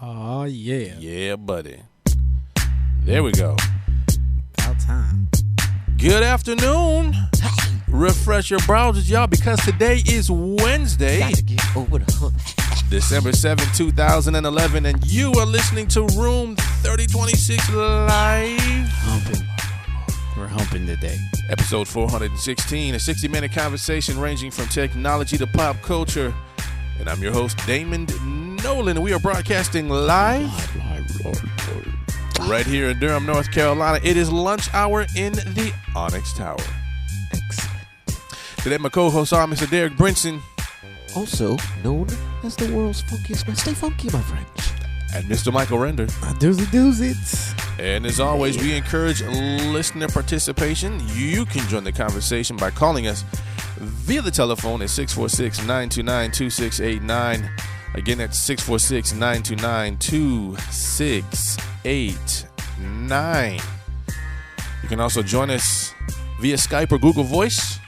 Oh, yeah. Yeah, buddy. There we go. About time. Good afternoon. Refresh your browsers, y'all, because today is Wednesday, December 7th, 2011, and you are listening to Room 3026 Live. Humping. We're humping today. Episode 416, a 60-minute conversation ranging from technology to pop culture. And I'm your host, Damond Nollan, and we are broadcasting live right here in Durham, North Carolina. It is lunch hour in the Onyx Tower. Excellent. Today, my co-hosts are Mr. Derek Brinson. Also known as the world's funkiest man. Stay funky, my friend. And Mr. Michael Render. Doozy. And as always, we encourage listener participation. You can join the conversation by calling us via the telephone at 646-929-2689. Again, that's 646-929-2689. You can also join us via Skype or Google Voice,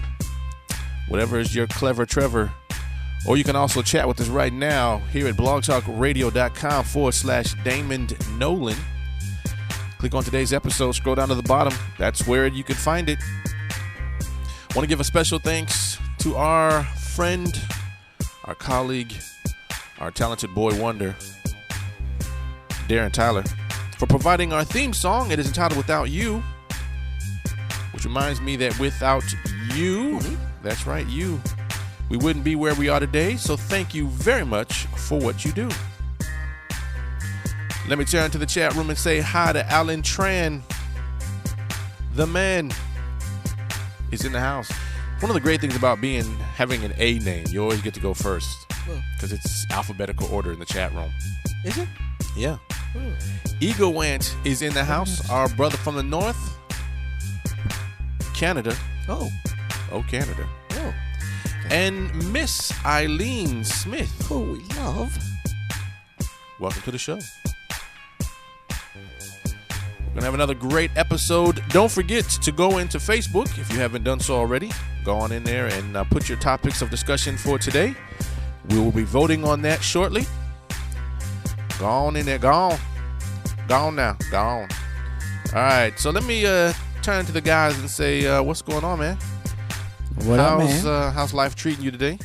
whatever is your clever Trevor. Or you can also chat with us right now here at blogtalkradio.com/Damond Nollan. Click on today's episode, scroll down to the bottom. That's where you can find it. I want to give a special thanks to our friend, our colleague, our talented boy wonder, Darren Tyler, for providing our theme song. It is entitled Without You, which reminds me that without you, that's right, you, we wouldn't be where we are today. So thank you very much for what you do. Let me turn to the chat room and say hi to Alan Tran. The man is in the house. One of the great things about having an A name, you always get to go first because it's alphabetical order in the chat room. Is it? Yeah. Ego Want is in the house. Our brother from the north, Canada. Oh, Canada. oh. And Miss Eileen Smith. Who we love. Welcome to the show. We're going to have another great episode. Don't forget to go into Facebook if you haven't done so already. Go on in there and put your topics of discussion for today. We will be voting on that shortly. Go on in there. Go on. Go on now. Go on. All right. So let me turn to the guys and say, what's going on, man? What up, man? How's life treating you today?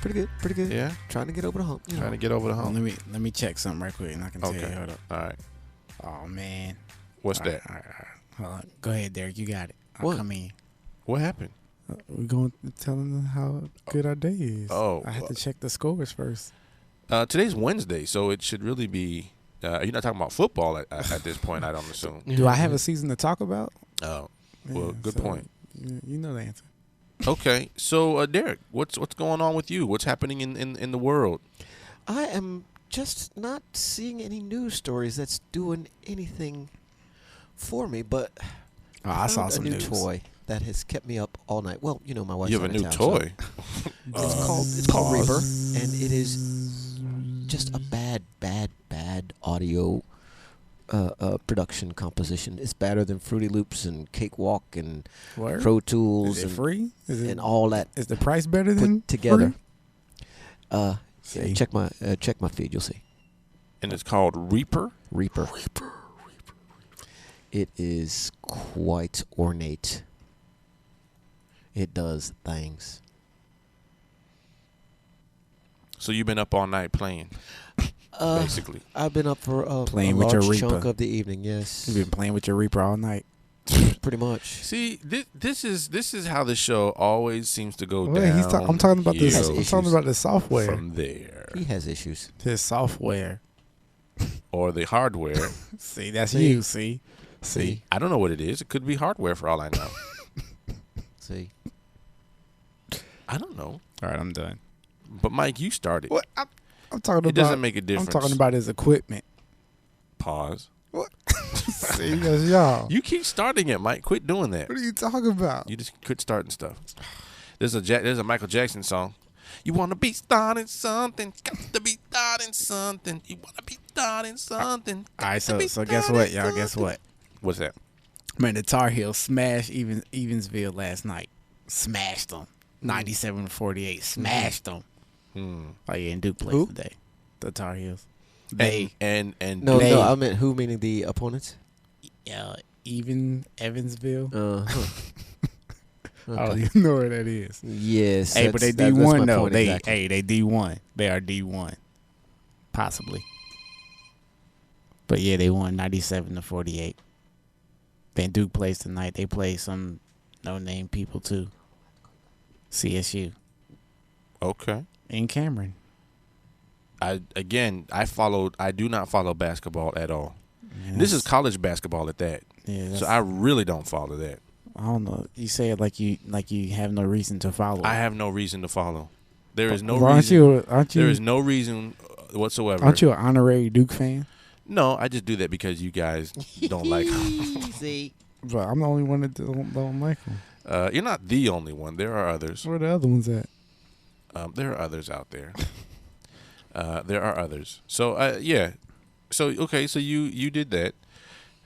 Pretty good. Yeah? Trying to get over the hump. Trying to get over the hump. Let me check something right quick, and I can tell you. Hold up. All right. Oh, man. What's All that? right. Hold on. Go ahead, Derek. You got it. I'll come in. What happened? We're going to tell them how good our day is. Oh. I have to check the scores first. Today's Wednesday, so it should really be. You're not talking about football at this point, I don't assume. Do I have a season to talk about? Oh, well, Yeah, good so, point. You know the answer. Okay, so Derek, what's going on with you? What's happening in the world? I am just not seeing any news stories that's doing anything for me, but I saw found some a new news. toy that has kept me up all night. Well, you know, my wife's You have a out of new town, toy. So it's called Reaper, and it is just a bad audio production composition. It's better than Fruity Loops and Cakewalk and Word? Pro Tools Is it and free? and all that Is the price better than put together. free? Yeah, check my feed, you'll see. And it's called Reaper. Reaper. It is quite ornate. It does things. So you've been up all night playing, basically. I've been up for Playing a with your large Reaper. chunk of the evening. Yes, You've been playing with your Reaper all night. pretty much. See, this is how the show always seems to go Wait, down. I'm talking about this. hill I'm talking about the software. from there, He has issues. His software. or the hardware. See, that's See? you. See. I don't know what it is. It could be hardware for all I know. See, I don't know. All right, I'm done. But Mike, you started. What? I'm talking about. It doesn't make a difference. I'm talking about his equipment. Pause. See, that's y'all. You keep starting it, Mike. Quit doing that. What are you talking about? You just quit starting stuff. There's a Michael Jackson song. You want to be starting something. Got to be starting something. You want to be starting something. All right, so guess what, y'all? Guess what? What's that? Man, the Tar Heels smashed Evansville last night. Smashed them. 97-48. Smashed them. Oh, yeah, and Duke plays Who? today. The Tar Heels. They. and No, They. no, I meant who, meaning the opponents? Even Evansville. Uh-huh. I don't even know where that is. Yes. Hey, but they that's D1 my though. point They exactly. they D1. They are D1, possibly. But yeah, they won 97-48. Then Duke plays tonight. They play some no-name people too. CSU okay. in Cameron. I do not follow basketball at all. Man, This is college basketball at that. yeah. So I really don't follow that. I don't know. You say it like you have no reason to follow. I have no reason to follow. There is no Well, reason. Aren't you? There is no reason whatsoever. Aren't you an honorary Duke fan? No, I just do that because you guys don't like them. See? But I'm the only one that don't like them. You're not the only one. There are others. Where are the other ones at? There are others out there. There are others. So yeah. So okay. So you did that.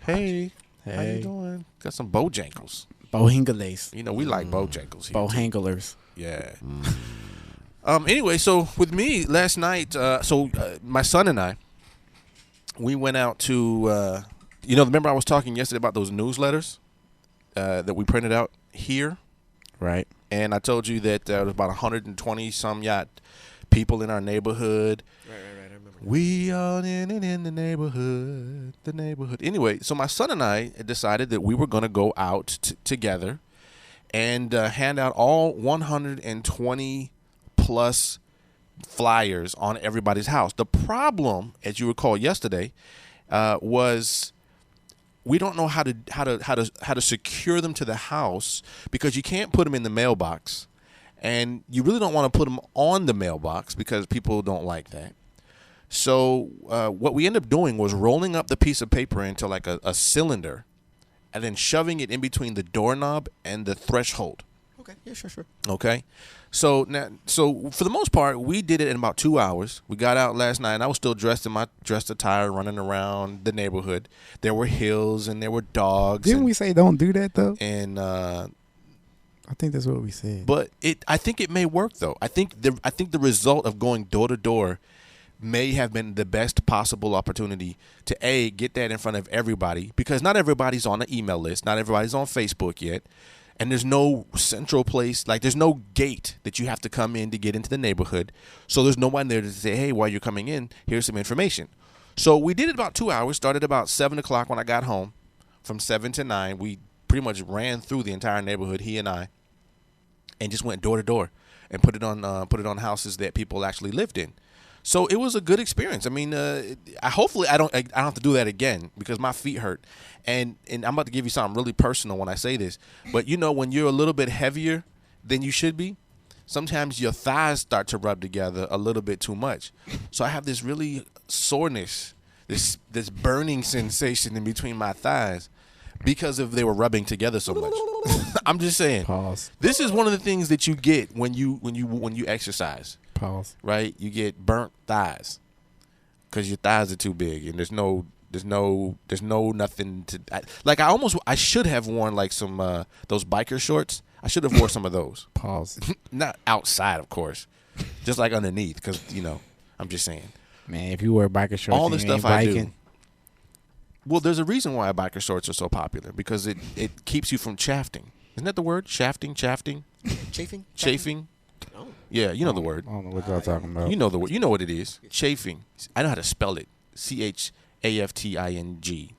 Hey, how you doing? Got some Bojangles. Bohingales. You know we like Bojangles here. too. Bohanglers. Yeah. Anyway, so with me last night, my son and I, we went out to, remember I was talking yesterday about those newsletters that we printed out here, Right. and I told you that there was about 120 some yacht people in our neighborhood. Right, I remember. We are in the neighborhood. Anyway, so my son and I decided that we were going to go out together and hand out all 120 plus flyers on everybody's house. The problem, as you recall yesterday, was we don't know how to secure them to the house because you can't put them in the mailbox, and you really don't want to put them on the mailbox because people don't like that. So what we ended up doing was rolling up the piece of paper into like a cylinder and then shoving it in between the doorknob and the threshold. Okay, yeah, sure. Okay. So for the most part, we did it in about 2 hours. We got out last night, and I was still dressed in my dress attire, running around the neighborhood. There were hills and there were dogs. Didn't we say don't do that though? And I think that's what we said. but I think it may work though. I think the result of going door to door may have been the best possible opportunity to get that in front of everybody, because not everybody's on the email list, not everybody's on Facebook yet. And there's no central place, like there's no gate that you have to come in to get into the neighborhood. So there's no one there to say, hey, while you're coming in, here's some information. So we did it about 2 hours, started about 7 o'clock when I got home. From 7 to 9, we pretty much ran through the entire neighborhood, he and I, and just went door to door and put it on houses that people actually lived in. So it was a good experience. I mean, hopefully I don't have to do that again because my feet hurt. And I'm about to give you something really personal when I say this. But when you're a little bit heavier than you should be, sometimes your thighs start to rub together a little bit too much. So I have this really soreness, this burning sensation in between my thighs because they were rubbing together so much. I'm just saying. Pause. This is one of the things that you get when you exercise. Pause. Right, you get burnt thighs because your thighs are too big, and there's no nothing to I should have worn like some those biker shorts. I should have wore some of those. Pause. Not outside, of course, just like underneath, because I'm just saying. Man, if you wear biker shorts, All the and you stuff ain't I biking, do. Well, there's a reason why biker shorts are so popular, because it keeps you from chafing. Isn't that the word? Chafing. Chafing? Oh. Yeah, you know the word. I don't know what y'all talking about. You know the word. You know what it is. Chafing. I know how to spell it. CHAFTING.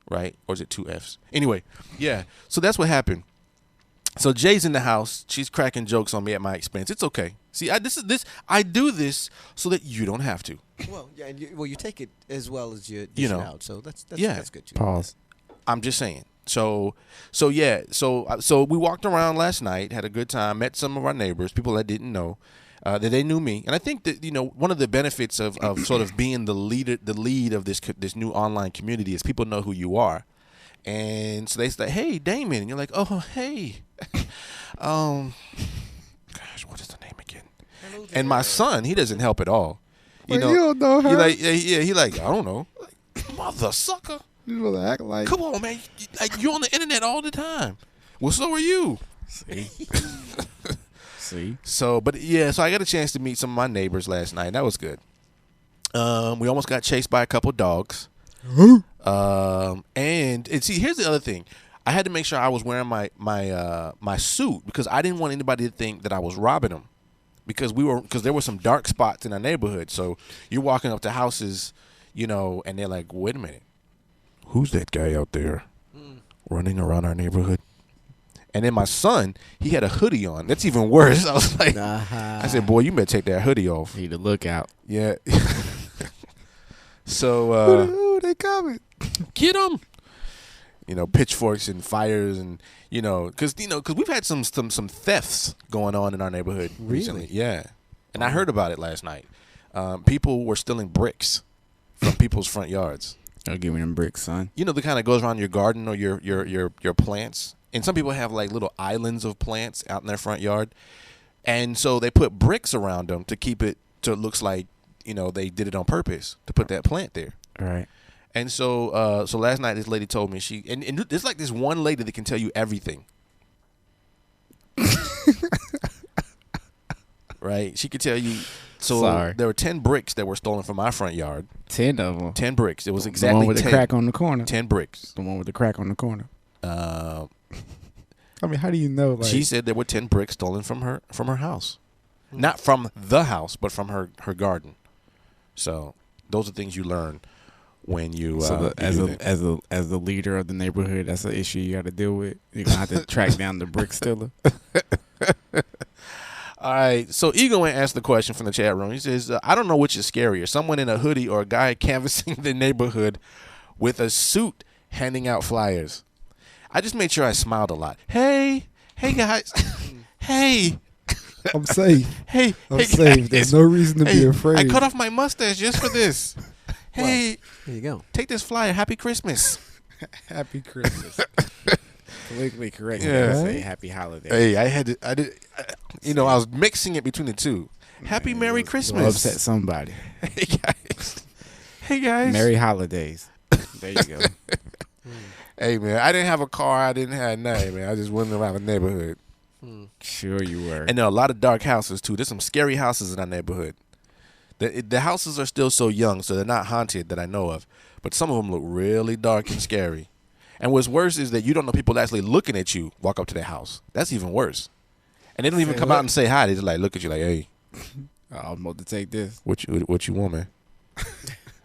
Right? Or is it 2 F's? Anyway, yeah. So that's what happened. So Jay's in the house. She's cracking jokes on me at my expense. It's okay. See, I do this so that you don't have to. Well, yeah, and you take it as well as you dish it out. So that's good too. Pause. I'm just saying. So we walked around last night, had a good time, met some of our neighbors, people I didn't know, that they knew me, and I think that one of the benefits of sort of being the lead of this new online community is people know who you are, and so they say, hey, Damon, and you're like, oh, hey, gosh, what is the name again? And my son, he doesn't help at all. You don't know her. He like I don't know, mother sucker. You really act like. Come on, man. You're on the internet all the time. Well, so are you. See. So I got a chance to meet some of my neighbors last night. That was good. We almost got chased by a couple dogs. And see, here's the other thing. I had to make sure I was wearing my suit because I didn't want anybody to think that I was robbing them, because there were some dark spots in our neighborhood. So you're walking up to houses, and they're like, "Wait a minute, who's that guy out there running around our neighborhood?" And then my son, he had a hoodie on. That's even worse. I was like, I said, "Boy, you better take that hoodie off." Need to look out. Yeah. So Ooh, they coming. get them. Pitchforks and fires, and because we've had some thefts going on in our neighborhood recently. Yeah, and I heard about it last night. People were stealing bricks from people's front yards. Oh, give me them bricks, son. The kind of goes around your garden or your plants, and some people have like little islands of plants out in their front yard, and so they put bricks around them to keep it so it looks like they did it on purpose to put that plant there. All right. And so last night this lady told me and there's like this one lady that can tell you everything. Right? She could tell you. So Sorry. there were 10 bricks that were stolen from my front yard. 10 of them. 10 bricks. It was The exactly one with 10. the crack on the corner. 10 bricks. The one with the crack on the corner. Uh, I mean, how do you know? Like, she said there were 10 bricks stolen from her house. Not from the house, but from her garden. So those are things you learn when you as the leader of the neighborhood, that's an issue you got to deal with. You're gonna have to track down the brick stealer. All right, so Ego asked the question from the chat room. He says, I don't know which is scarier, someone in a hoodie or a guy canvassing the neighborhood with a suit handing out flyers. I just made sure I smiled a lot. Hey guys. Hey. I'm safe. Hey, I'm hey safe. guys. There's no reason to be afraid. I cut off my mustache just for this. Hey, There you go. take this flyer. Happy Christmas. Happy Christmas. Politically correct. Yeah. Say happy holidays. Hey, I was mixing it between the two. Happy Merry Christmas. You'll upset somebody. Hey guys. Hey guys. Merry holidays. There you go. Hey man, I didn't have a car. I didn't have nothing, man. I just went around the neighborhood. Sure you were. And there are a lot of dark houses too. There's some scary houses in our neighborhood. The houses are still so young, so they're not haunted that I know of. But some of them look really dark and scary. And what's worse is that you don't know people actually looking at you walk up to their house. That's even worse. And they don't even come out and say hi. They just like look at you like, hey, I'm about to take this. what you want, man?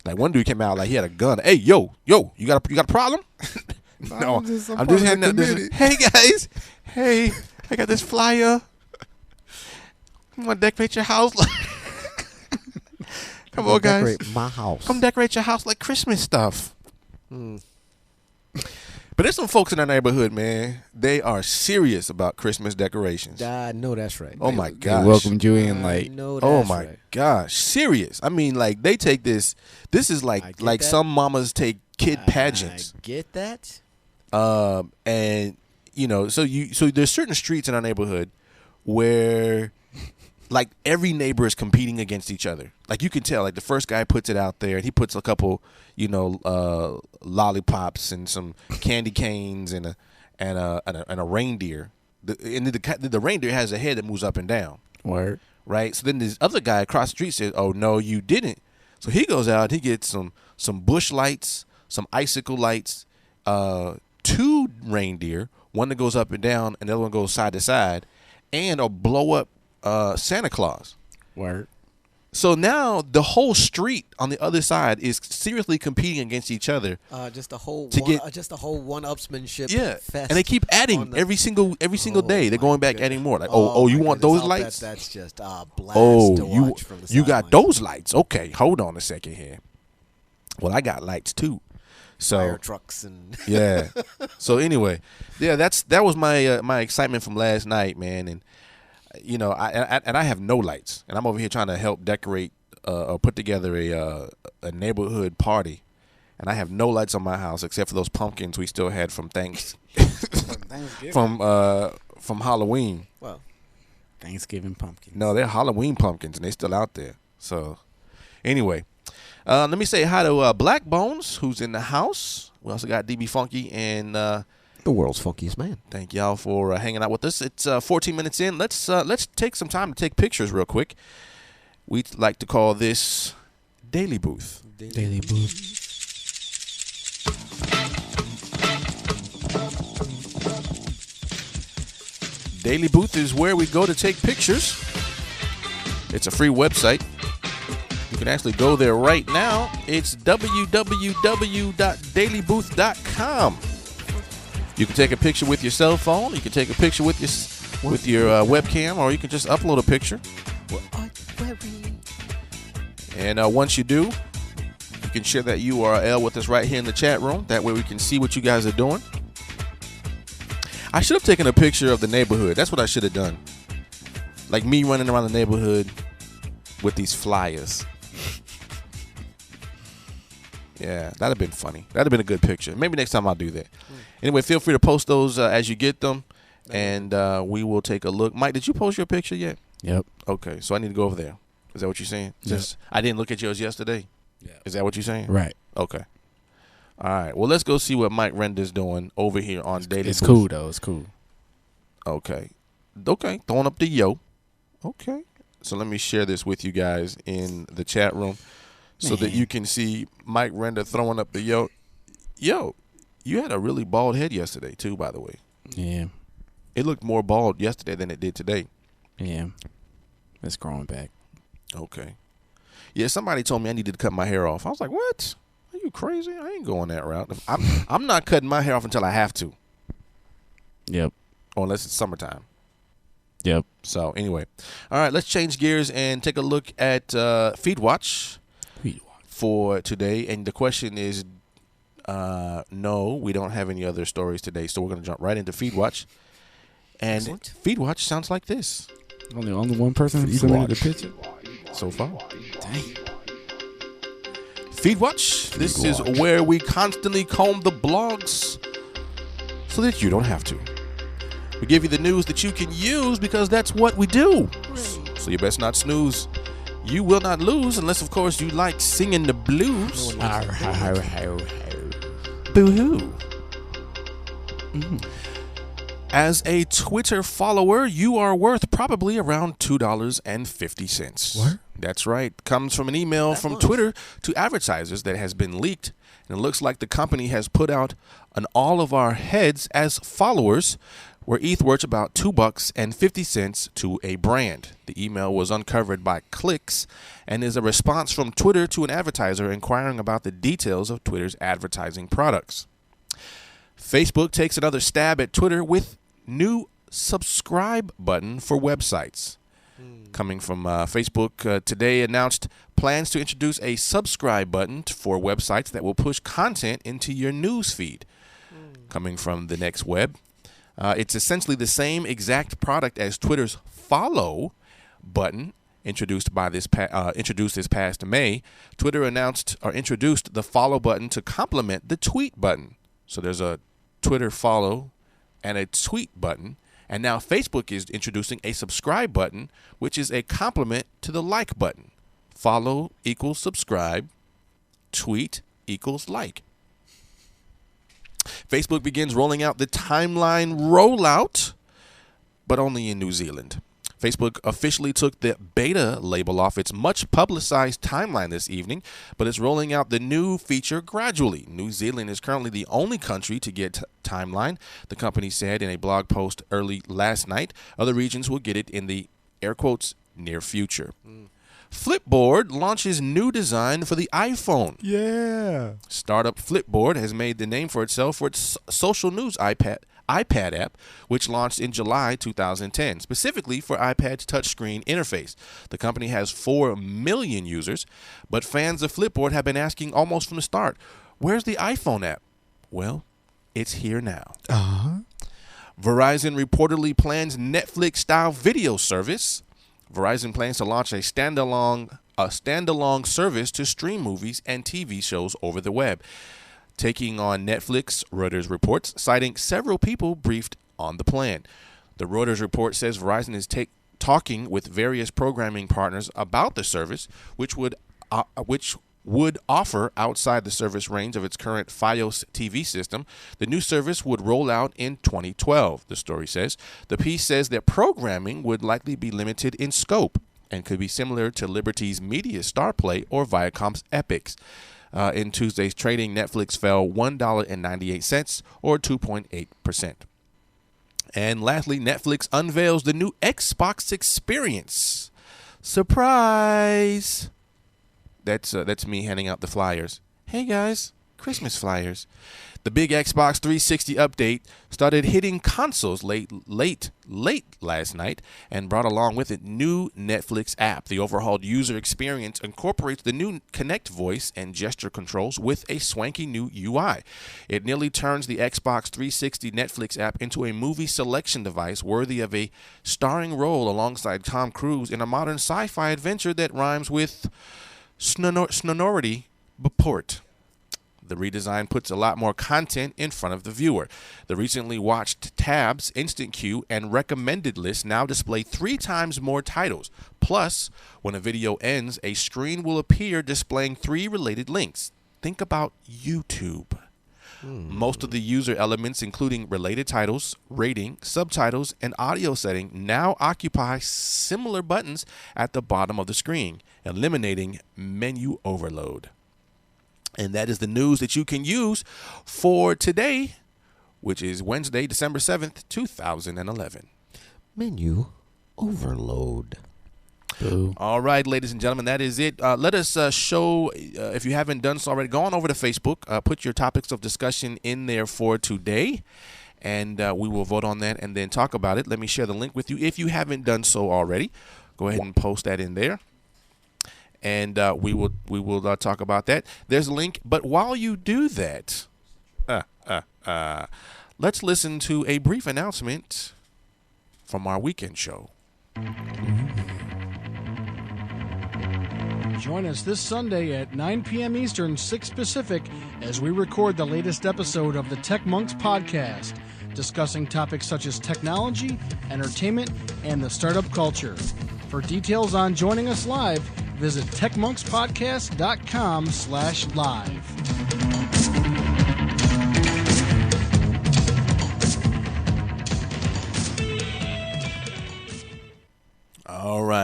Like one dude came out like he had a gun. Hey, yo, you got a problem? No, I'm just handing out this. Hey guys, hey, I got this flyer. You want to decorate your house? Come on, guys. Decorate my house. Come decorate your house like Christmas stuff. But there's some folks in our neighborhood, man. They are serious about Christmas decorations. I know that's right. Oh my They gosh. welcomed you in like, No, that's Oh my right. gosh, serious. I mean, like they take this. This is I like get that. some mamas take kid pageants. I get that. And so there's certain streets in our neighborhood where like every neighbor is competing against each other. Like you can tell, like the first guy puts it out there and he puts a couple, lollipops and some candy canes and a reindeer. The reindeer has a head that moves up and down, word. right? So then this other guy across the street says, "Oh no, you didn't." So he goes out, he gets some bush lights, some icicle lights, 2 reindeer, one that goes up and down, and the other one goes side to side, and a blow up Santa Claus. Word. So now the whole street on the other side is seriously competing against each other. Just a whole To one, get- just a whole one-upsmanship. Yeah, fest and they keep adding on the- every single day. They're my going back goodness. adding more. Like, Oh, you my want goodness. those I'll bet lights? that's just a blast Oh, to watch from the you got sidelines. those lights? Okay, hold on a second here. Well, I got lights too. So Fire trucks and yeah. So anyway, yeah, that was my my excitement from last night, man. And I have no lights, and I'm over here trying to help decorate or put together a neighborhood party, and I have no lights on my house except for those pumpkins we still had from from Halloween. well, Thanksgiving pumpkin. No, they're Halloween pumpkins, and they're still out there. So anyway, let me say hi to Black Bones, who's in the house. We also got DB Funky and. the world's funkiest man. Thank y'all for hanging out with us. It's 14 minutes in. Let's take some time to take pictures real quick. We like to call this Daily Booth. Daily Booth. Daily Booth is where we go to take pictures. It's a free website. You can actually go there right now. It's www.dailybooth.com. You can take a picture with your cell phone. You can take a picture with your webcam, or you can just upload a picture. And once you do, you can share that URL with us right here in the chat room. That way we can see what you guys are doing. I should have taken a picture of the neighborhood. That's what I should have done. Like me running around the neighborhood with these flyers. Yeah, that'd have been funny. That'd have been a good picture. Maybe next time I'll do that. Anyway, feel free to post those as you get them, and we will take a look. Mike, did you post your picture yet? Yep. Okay, so I need to go over there. Is that what you're saying? Just I didn't look at yours yesterday. Yeah. Is that what you're saying? Right. Okay. All right. Well, let's go see what Mike Render's doing over here on Daily It's Booth. cool, though. It's cool. Okay. Okay. Throwing up the yo. Okay. So let me share this with you guys in the chat room so that you can see Mike Render throwing up the yo. Yo, you had a really bald head yesterday, too, by the way. Yeah. It looked more bald yesterday than it did today. Yeah. It's growing back. Okay. Yeah, somebody told me I needed to cut my hair off. I was like, what? Are you crazy? I ain't going that route. I'm not cutting my hair off until I have to. Yep. Or unless it's summertime. Yep. So, anyway. All right, let's change gears and take a look at Feed Watch for today. And the question is, no, we don't have any other stories today. So, we're going to jump right into Feed Watch. And Excellent. Feed Watch sounds like this. Only one person submitted the picture? So far. Dang. Feed Watch. This is where we constantly comb the blogs so that you don't have to. We give you the news that you can use because that's what we do. So you best not snooze. You will not lose unless, of course, you like singing the blues. Boo-hoo. As a Twitter follower, you are worth probably around $2.50. What? That's right. Comes from an email from Twitter to advertisers that has been leaked. And it looks like the company has put out an all of our heads as followers where ETH worth about $2.50 to a brand. The email was uncovered by clicks and is a response from Twitter to an advertiser inquiring about the details of Twitter's advertising products. Facebook takes another stab at Twitter with new subscribe button for websites. Coming from Facebook today announced plans to introduce a subscribe button for websites that will push content into your news feed. Coming from the Next Web, it's essentially the same exact product as Twitter's follow button introduced this past May. Twitter announced or introduced the follow button to complement the tweet button. So there's a Twitter follow and a tweet button. And now Facebook is introducing a subscribe button, which is a complement to the like button. Follow equals subscribe. Tweet equals like. Facebook begins rolling out the timeline rollout, but only in New Zealand. Facebook officially took the beta label off its much-publicized timeline this evening, but it's rolling out the new feature gradually. New Zealand is currently the only country to get timeline, the company said in a blog post early last night. Other regions will get it in the, air quotes, near future. Flipboard launches new design for the iPhone. Yeah. Startup Flipboard has made the name for itself for its social news iPad app, which launched in July 2010, specifically for iPad's touchscreen interface. The company has 4 million users, but fans of Flipboard have been asking almost from the start, where's the iPhone app? Well, it's here now. Verizon reportedly plans Netflix-style video service. Verizon plans to launch a standalone service to stream movies and TV shows over the web. Taking on Netflix, Reuters reports, citing several people briefed on the plan. The Reuters report says Verizon is talking with various programming partners about the service, which would offer outside the service range of its current Fios TV system. The new service would roll out in 2012, the story says. The piece says that programming would likely be limited in scope and could be similar to Liberty's Media StarPlay or Viacom's Epix. In Tuesday's trading, Netflix fell $1.98 or 2.8%. And lastly, Netflix unveils the new Xbox experience. Surprise! That's me handing out the flyers. Hey guys, Christmas flyers. The big Xbox 360 update started hitting consoles late last night and brought along with it new Netflix app. The overhauled user experience incorporates the new Kinect voice and gesture controls with a swanky new UI. It nearly turns the Xbox 360 Netflix app into a movie selection device worthy of a starring role alongside Tom Cruise in a modern sci-fi adventure that rhymes with sonority beport. The redesign puts a lot more content in front of the viewer. The recently watched tabs, instant queue, and recommended list now display 3 times more titles. Plus, when a video ends, a screen will appear displaying 3 related links. Think about YouTube. Most of the user elements, including related titles, rating, subtitles, and audio setting, now occupy similar buttons at the bottom of the screen, eliminating menu overload. And that is the news that you can use for today, which is Wednesday, December 7th, 2011. Menu overload. Boo. All right, ladies and gentlemen, that is it. Let us show, if you haven't done so already, go on over to Facebook. Put your topics of discussion in there for today, and we will vote on that and then talk about it. Let me share the link with you. If you haven't done so already, go ahead and post that in there. And we will talk about that. There's a link. But while you do that, let's listen to a brief announcement from our weekend show. Join us this Sunday at 9 p.m. Eastern, 6 Pacific, as we record the latest episode of the Tech Monks podcast, discussing topics such as technology, entertainment, and the startup culture. For details on joining us live, visit techmonkspodcast.com/live.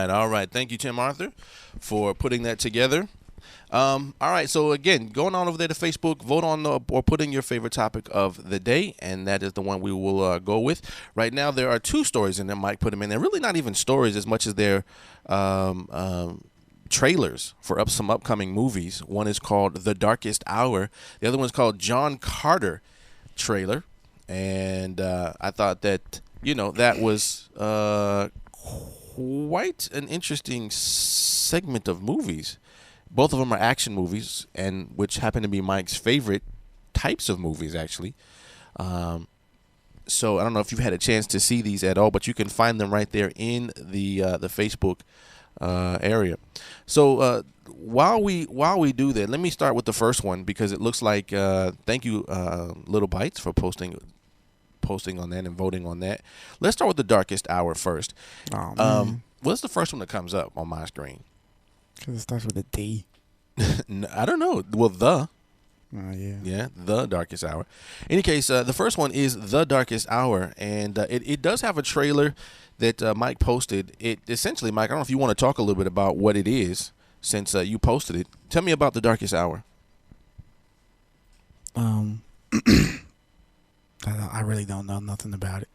All right. Thank you, Tim Arthur, for putting that together. All right, so again, going on over there to Facebook, vote on or put in your favorite topic of the day, and that is the one we will go with. Right now, there are 2 stories in there. Mike put them in. They're really not even stories as much as they're trailers for some upcoming movies. One is called The Darkest Hour. The other one's called John Carter trailer. And I thought that, that was quite an interesting segment of movies. Both of them are action movies, and which happen to be Mike's favorite types of movies, actually. So I don't know if you've had a chance to see these at all, but you can find them right there in the Facebook area. So while we do that, let me start with the first one because it looks like thank you Little Bites for posting on that and voting on that. Let's start with The Darkest Hour first. What's the first one that comes up on my screen? Because it starts with a D. I don't know. Well, the. Yeah. Yeah, The Darkest Hour. In any case, the first one is The Darkest Hour, and it does have a trailer that Mike posted. It essentially, Mike, I don't know if you want to talk a little bit about what it is since you posted it. Tell me about The Darkest Hour. I really don't know nothing about it.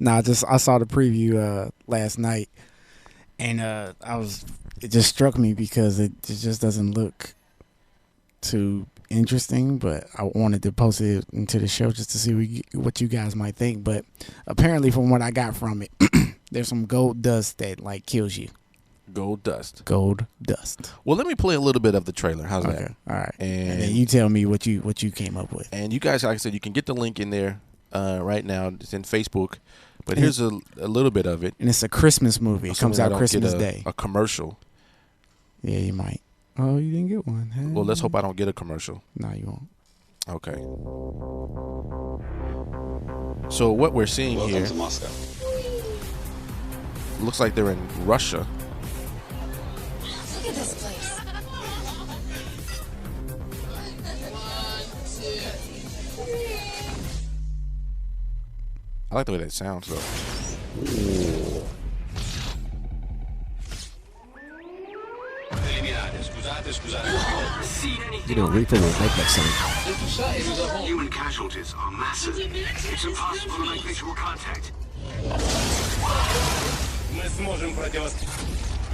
I saw the preview last night, and it just struck me because it just doesn't look too interesting, but I wanted to post it into the show just to see what you guys might think. But apparently, from what I got from it, there's some gold dust that kills you. Gold dust. Well, let me play a little bit of the trailer. How's that? All right. And then you tell me what you came up with. And you guys, like I said, you can get the link in there right now. It's in Facebook. But here's a little bit of it. And it's a Christmas movie. It comes out Christmas Day. A commercial. Yeah, you might. Oh, you didn't get one. Hey. Well, let's hope I don't get a commercial. No, you won't. Okay. So what we're seeing here looks like they're in Russia. Look at this place. I like the way that sounds, though. You know, Reaper will make that sound. Human casualties are massive. It's impossible to make visual contact.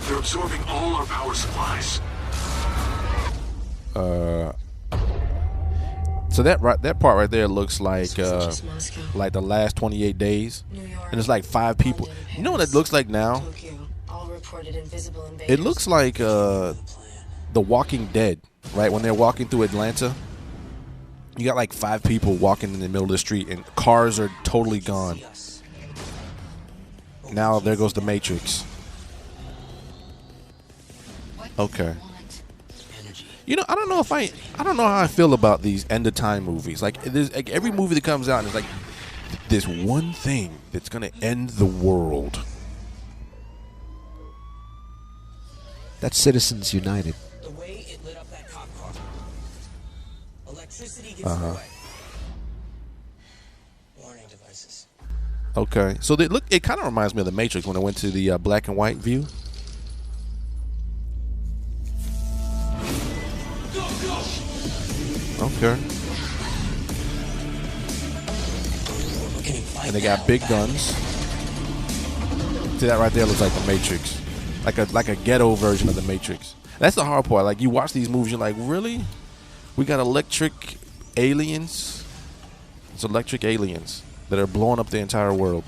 They're absorbing all our power supplies. So that part right there looks like the last 28 days, and it's like 5 people. You know what it looks like now? It looks like The Walking Dead, right? When they're walking through Atlanta, you got like 5 people walking in the middle of the street, and cars are totally gone. Now there goes the Matrix. Okay. You know, I don't know how I feel about these end of time movies. Like, every movie that comes out is like this one thing that's gonna end the world. That's Citizens United. The way it lit up that cop car. Electricity gets away. Warning devices. Okay, so it kind of reminds me of the Matrix when I went to the black and white view. Okay. And they got big guns. See, that right there looks like the Matrix, like a ghetto version of the Matrix. That's the hard part. Like, you watch these movies, you're like, really? We got electric aliens? It's electric aliens that are blowing up the entire world.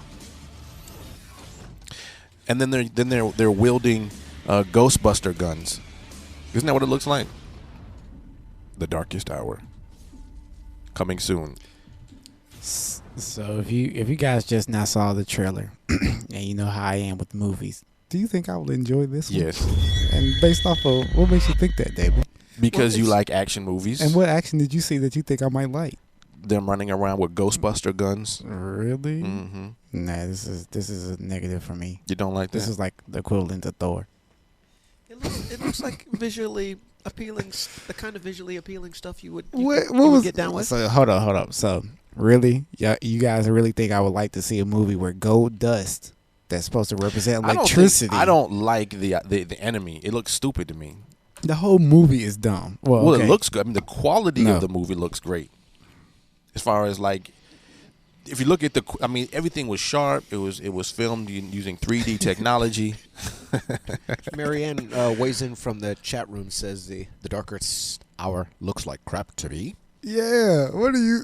And then they're wielding Ghostbuster guns. Isn't that what it looks like? The Darkest Hour. Coming soon. So if you guys just now saw the trailer, and you know how I am with movies, do you think I will enjoy this one? Yes. And based off of what makes you think that, David? Because you like action movies. And what action did you see that you think I might like? Them running around with Ghostbuster guns. Really? Mm-hmm. Nah, this is a negative for me. You don't like that? This is like the equivalent to Thor. It looks like visually appealing, the kind of visually appealing stuff you would get down with. So hold up. So really, yeah, you guys really think I would like to see a movie where gold dust that's supposed to represent electricity? I don't like the enemy. It looks stupid to me. The whole movie is dumb. Well, okay. It looks good. I mean, the quality of the movie looks great. As far as like, if you look at everything was sharp. It was filmed using 3D technology. Marianne weighs in from the chat room, says the Darkest Hour looks like crap to me. Yeah. What do you?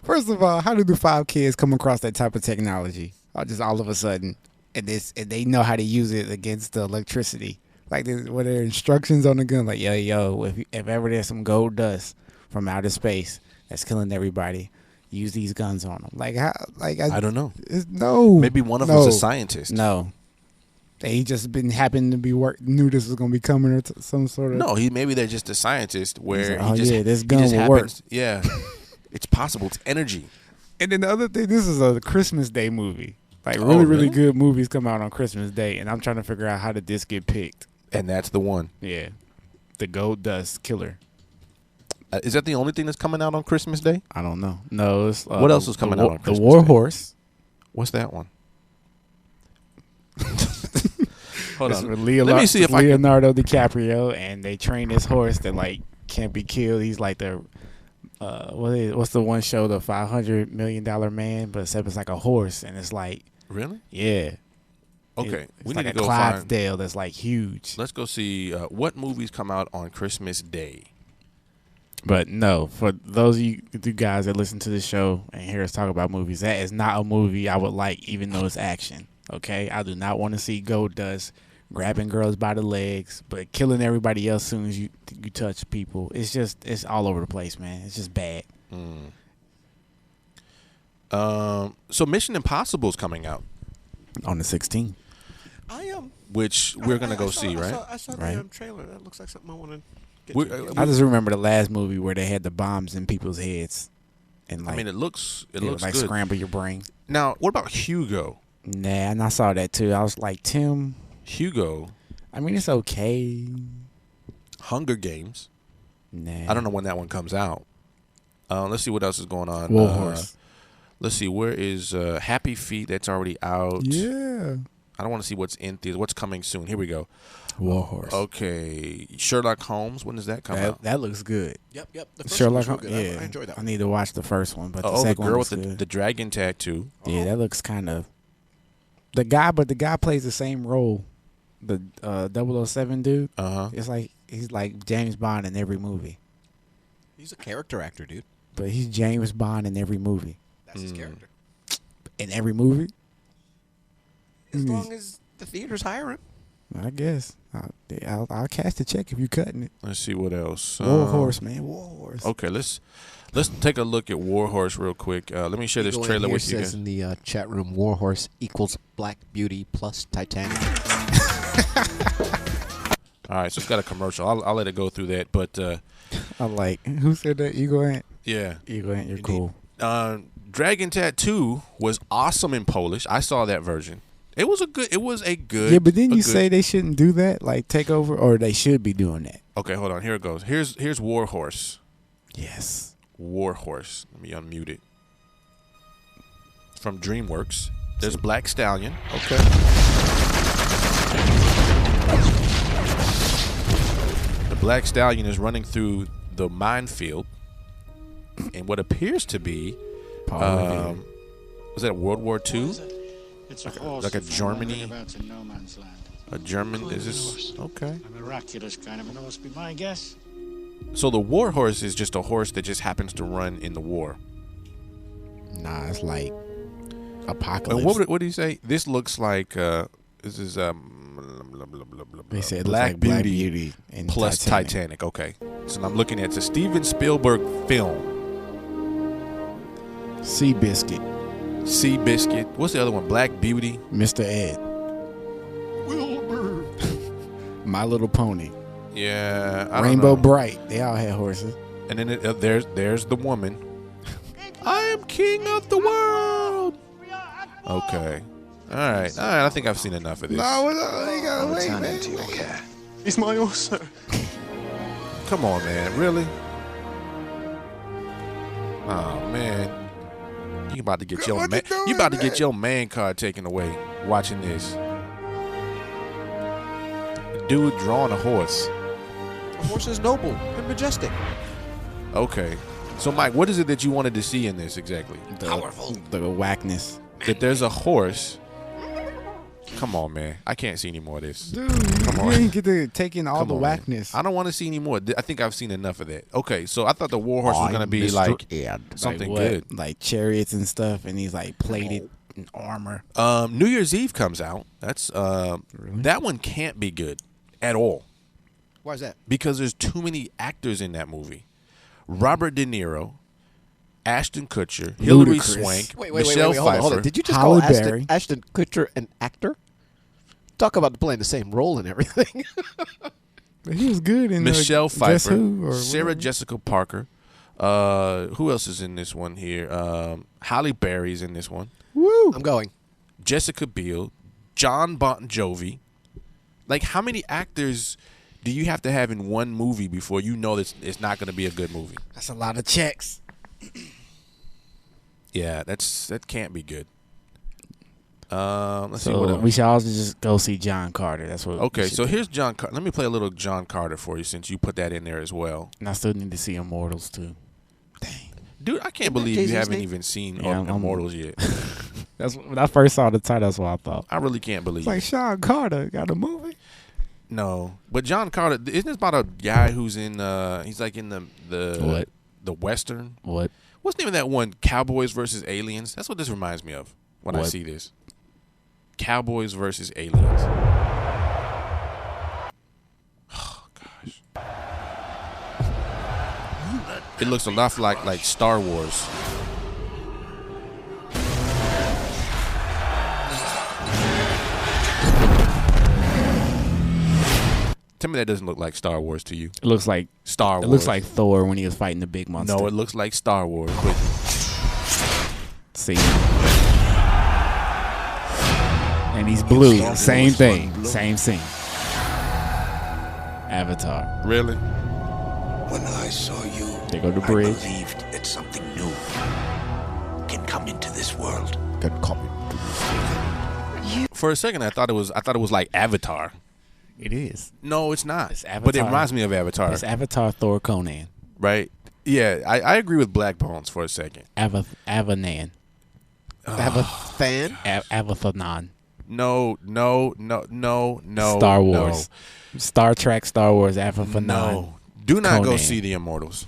First of all, how do the 5 kids come across that type of technology? Just all of a sudden, and they know how to use it against the electricity. Like, what are instructions on the gun? Like, yo, if ever there's some gold dust from outer space that's killing everybody, use these guns on them. Like, how? Like, I don't know. No. Maybe one of them was a scientist. No. They just happened to be knew this was gonna be coming or some sort of. No, maybe they're just a scientist where this gun will work. Yeah, it's possible. It's energy. And then the other thing, this is a Christmas Day movie. Like, really good movies come out on Christmas Day, and I'm trying to figure out how did this get picked. And that's the one. Yeah, the Gold Dust Killer. Is that the only thing that's coming out on Christmas Day? I don't know. No. It's, what else is coming out on Christmas Day? The War Day? Horse. What's that one? Hold on. Let me see if Leonardo DiCaprio, and they train this horse that like can't be killed. He's like the what's the one show, the $500 million man, but except it's like a horse, and it's like really, yeah. Okay, we need like to go Clydesdale that's like huge. Let's go see what movies come out on Christmas Day. But no, for those of you guys that listen to the show and hear us talk about movies, that is not a movie I would like, even though it's action. Okay, I do not want to see gold dust grabbing girls by the legs, but killing everybody else as soon as you touch people. It's all over the place, man. It's just bad. So Mission Impossible is coming out on the 16th. Which we're gonna go see, right? I saw the trailer. That looks like something I want to get to. I just remember the last movie where they had the bombs in people's heads, and like, I mean, it looks like good. Scramble your brain. Now, what about Hugo? Nah, and I saw that too. I was like, Tim, Hugo. I mean, it's okay. Hunger Games. Nah, I don't know when that one comes out. Let's see what else is going on. War Horse. Let's see, where is Happy Feet? That's already out. Yeah. I don't want to see what's in theaters. What's coming soon? Here we go. Warhorse. Okay, Sherlock Holmes. When does that come out? That looks good. Yep. The first Sherlock one was Holmes. real good. Yeah, I enjoyed that I one. need to watch the first one, but the Oh, the second girl one with was good. the dragon tattoo. Yeah, that looks kind of. The guy plays the same role. The 007 dude. It's like he's like James Bond in every movie, He's a character actor, dude. but he's James Bond in every movie. That's his character. In every movie, As long as the theaters hire him. I guess. I'll cash the check if you cutting it. Let's see what else. Warhorse, man, Warhorse. Okay, let's take a look at Warhorse real quick. Let me share this Eagle trailer in here with you says guys. in the chat room, Warhorse equals Black Beauty plus Titanic. All right, so it's got a commercial. I'll let it go through that, but I'm like, who said that? Eagle Ant. yeah. Eagle Ant, you're cool. Dragon Tattoo was awesome in Polish. I saw that version. It was a good. Yeah, but didn't you say they shouldn't do that? Like take over, or they should be doing that? Okay, hold on. Here it goes. Here's Warhorse. Yes. Warhorse. Let me unmute it. From DreamWorks. There's Black Stallion. Okay. The Black Stallion is running through the minefield in what appears to be was that World War II? It's a horse like a that's Germany- wandering about in no man's land. A German is this? Okay. A miraculous kind of an horse, be my guess. So the war horse is just a horse that just happens to run in the war. Nah, it's like apocalypse. And what do you say? This looks like this is They said it looks Black like Black Beauty Beauty and plus Titanic. Okay, so I'm looking at it's a Steven Spielberg film. Seabiscuit, Seabiscuit. What's the other one? Black Beauty. Mr. Ed, My Little Pony, Yeah. I don't Rainbow know. Bright. They all had horses. And then there's the woman. I am king of the world. Okay. All right. I think I've seen enough of this. Into your care. He's my horse, sir. Come on, man. Really? Oh man. You about to get your your man card taken away watching this. Dude drawing a horse. The horse is noble and majestic. Okay. So Mike, what is it that you wanted to see in this exactly? Powerful. The whackness. That there's a horse. Come on, man. I can't see any more of this. Dude, Come you on. ain't get to take in all Come the on, man. whackness. I don't want to see any more. I think I've seen enough of that. Okay, so I thought the war horse was going to be like something Like what? good. Like chariots and stuff, and he's like plated in armor. New Year's Eve comes out. That's that one can't be good at all Why is that? because there's too many actors in that movie. Robert De Niro, Ashton Kutcher, Hilary Ludacris. Swank, Wait, Michelle Pfeiffer. hold on. Did you just Halle call Berry. Ashton Kutcher an actor? Talk about playing the same role and everything. But he was good in Michelle Guess Pfeiffer, Who or Sarah whatever. Jessica Parker. Who else is in this one here? Halle Berry's in this one. Woo! I'm going. Jessica Biel, John Bon Jovi. Like, how many actors do you have to have in one movie before you know that it's not going to be a good movie? That's a lot of checks. Yeah, that can't be good. Let's see what So else. we should also just go see John Carter. That's what. Okay, we should so do. here's John. Let me play a little John Carter for you since you put that in there as well, And I still need to see Immortals too. Dang. dude. I can't Isn't that believe Jay-Z's you haven't name? even seen Yeah, I'm- Immortals yet. That's when I first saw the title. That's what I thought. I really can't believe. It's like Sean Carter got a movie. No, but John Carter isn't this about a guy who's in? He's like in the What? the Western. What? What's the name of that one? Cowboys versus Aliens. That's what this reminds me of when I What? see this. Cowboys versus Aliens. Oh gosh. It looks a lot like Star Wars. Tell me that doesn't look like Star Wars to you. It looks like Star Wars. It looks like Thor when he was fighting the big monster. No, it looks like Star Wars. But See. And he's blue. Same thing. Same scene. Avatar. really? When I saw you, They go to I bridge. believed that something new can come into this world. For a second, I thought it was like Avatar. It is. No, it's not. It's Avatar. But it reminds me of Avatar. It's Avatar, Thor, Conan. Right? Yeah, I agree with Black Bones for a second. Avanan. Avathan? Avathanan. No. Star Wars. Star Trek, Star Wars, Avathanan. No. Do not go Conan. see The Immortals.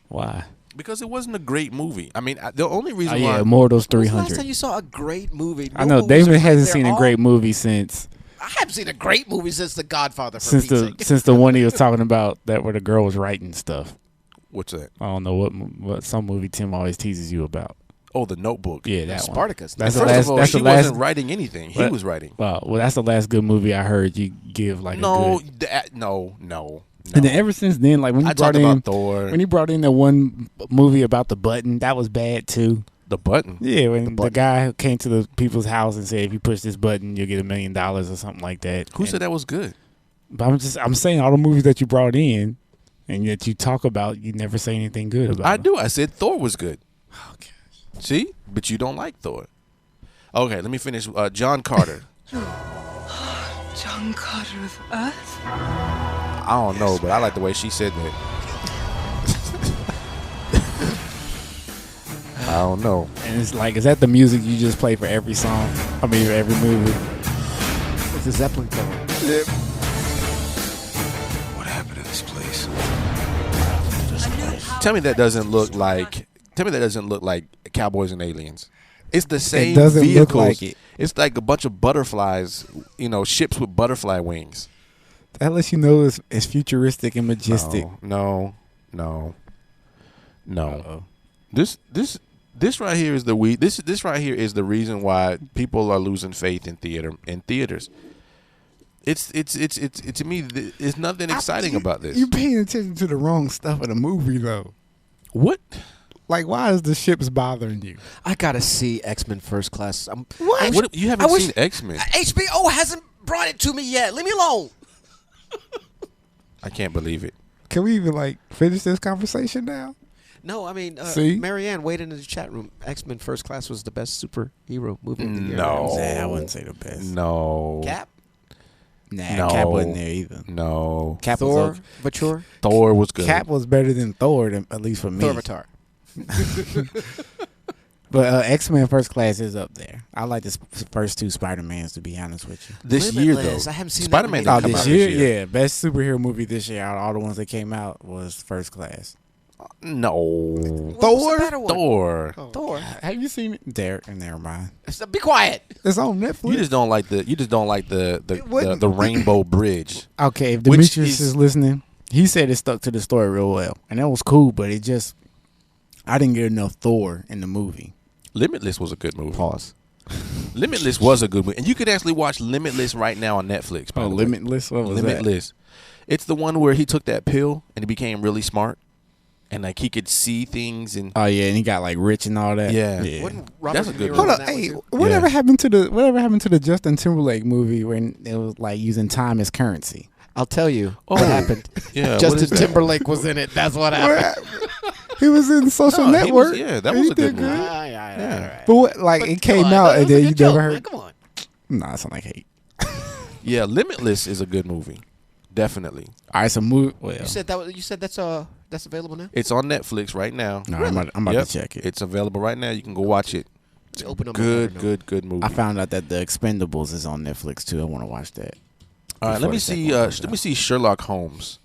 Why? Because it wasn't a great movie. I mean, the only Oh, reason yeah, why... Immortals When was the last 300. time you saw a great movie? I know No movies are Damon hasn't great. seen They're a great movie since I haven't seen a great movie since The Godfather. For since Pete's the sake. since the one he was talking about that where the girl was writing stuff. What's that? I don't know what some movie Tim always teases you about. Oh, The Notebook. Yeah, that one. Spartacus. That's the First last. of all, That's she the last. wasn't writing anything. He What? was writing. Well, that's the last good movie I heard you give like a good. No. And then ever since then, like when you I brought talked in about Thor. when he brought in the one movie about the button, that was bad too. The Button. Yeah, when the Button. guy who came to the people's house and said if you push this button you'll get $1 million or something like that. Who And- said that was good? But I'm saying all the movies that you brought in and that you talk about, you never say anything good about. I them. do. I said Thor was good. Okay. See? But you don't like Thor. Okay, let me finish. John Carter. John Carter of Earth? I don't know, but I like the way she said that. I don't know. And it's like, is that the music you just play for every song? I mean, for every movie. It's a Zeppelin cover. What happened to this place? Tell me that doesn't look like. Tell me that doesn't look like Cowboys and Aliens. It's the same doesn't look vehicles. like it. It's like a bunch of butterflies. Ships with butterfly wings. That lets you know it's futuristic and majestic. No. Uh-oh. This right here is this right here is the reason why people are losing faith in theaters. It's to me there's nothing exciting about this. You're paying attention to the wrong stuff in the movie, though. What? Like, why is the ships bothering you? I gotta see X-Men First Class. What? You haven't seen X-Men? HBO hasn't brought it to me yet. Leave me alone. I can't believe it. Can we even finish this conversation now? No, I mean, See? Marianne waited in the chat room. X-Men First Class was the best superhero movie of the year. No. Nah, I wouldn't say the best. No. Cap, Nah, No. Cap wasn't there either. No. Cap Thor, was Vature, Thor was good. Cap was better than Thor, at least for me. Thor Vatar. But X-Men First Class is up there. I like the first two Spider-Mans, to be honest with you. This year though. Limitless. I haven't seen Spider-Man that didn't movie. come out this year. Yeah, best superhero movie this year out of all the ones that came out was First Class. No. What was the better one? Thor. Thor. Have you seen it? There, never mind. Be quiet. It's on Netflix. You just don't like the wouldn't- the Rainbow Bridge. Okay, if Which Demetrius is- is listening, he said it stuck to the story real well, and that was cool. But I didn't get enough Thor in the movie. Limitless was a good movie. Pause. Limitless was a good movie, and you could actually watch Limitless right now on Netflix. by the way. Limitless. What was Limitless. It's the one where he took that pill and he became really smart, and he could see things and. that? Oh yeah, and he got rich and all that. Yeah. Wasn't Robert That's a De good Niro movie. in Hold on, that one hey, too? whatever Yeah. happened to the Justin Timberlake movie when it was using time as currency? I'll tell you Oh. what happened. Yeah, what Justin is that? Timberlake was in it. That's what happened. He was in Social No, he Network. was- yeah, that He was a did good movie. Yeah. But what, it came out and then you never heard. Come on. Nah, it's not like hate. Yeah, Limitless is a good movie. Definitely. All right, so move. Well, You said that's available now. It's on Netflix right now. no, I'm about Yep. to check it. It's available right now. You can go watch it. Just open up. and Good movie. I found out that The Expendables is on Netflix too. I want to watch that. All right, before let me the see. second one comes Let me out. see Sherlock Holmes.